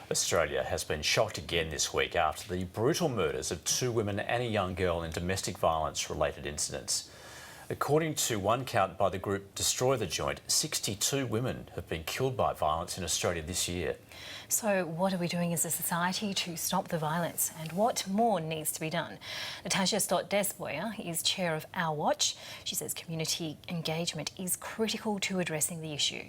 Australia has been shocked again this week after the brutal murders of two women and a young girl in domestic violence-related incidents. According to one count by the group Destroy the Joint, 62 women have been killed by violence in Australia this year. So what are we doing as a society to stop the violence, and what more needs to be done? Natasha Stott-Despoja is chair of Our Watch. She says community engagement is critical to addressing the issue.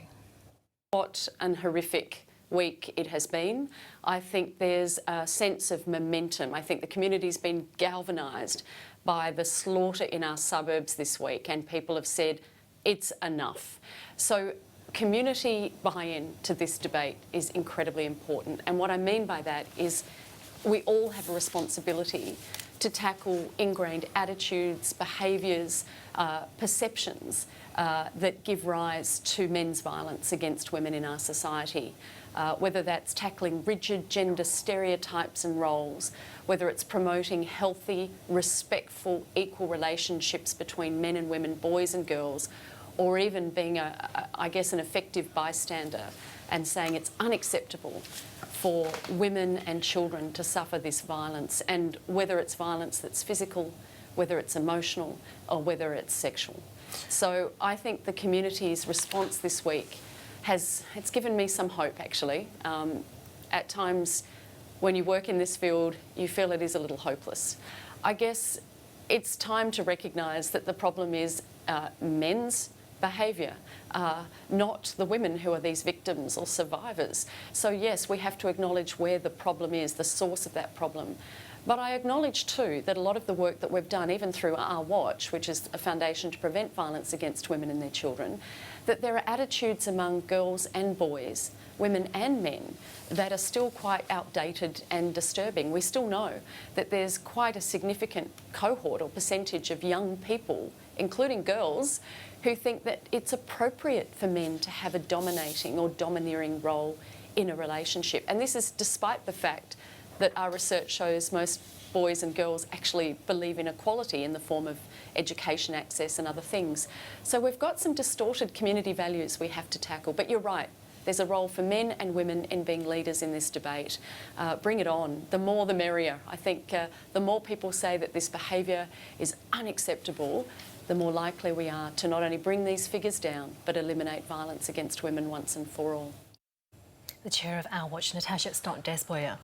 What an horrific week it has been. I think there's a sense of momentum. I think the community's been galvanised by the slaughter in our suburbs this week, and people have said it's enough. So community buy-in to this debate is incredibly important, and what I mean by that is we all have a responsibility to tackle ingrained attitudes, behaviours, perceptions that give rise to men's violence against women in our society. Whether that's tackling rigid gender stereotypes and roles, whether it's promoting healthy, respectful, equal relationships between men and women, boys and girls, or even being, I guess, an effective bystander and saying it's unacceptable for women and children to suffer this violence, and whether it's violence that's physical, whether it's emotional, or whether it's sexual. So I think the community's response this week it's given me some hope, actually. At times when you work in this field, you feel it is a little hopeless. I guess it's time to recognise that the problem is men's behaviour, not the women who are these victims or survivors. So yes, we have to acknowledge where the problem is, the source of that problem. But I acknowledge too that a lot of the work that we've done, even through Our Watch, which is a foundation to prevent violence against women and their children, that there are attitudes among girls and boys, women and men, that are still quite outdated and disturbing. We still know that there's quite a significant cohort or percentage of young people, including girls, who think that it's appropriate for men to have a dominating or domineering role in a relationship. And this is despite the fact that our research shows most boys and girls actually believe in equality in the form of education access and other things. So we've got some distorted community values we have to tackle. But you're right, there's a role for men and women in being leaders in this debate. Bring it on. The more the merrier. I think the more people say that this behaviour is unacceptable, the more likely we are to not only bring these figures down, but eliminate violence against women once and for all. The chair of Our Watch, Natasha Stott-Despoja.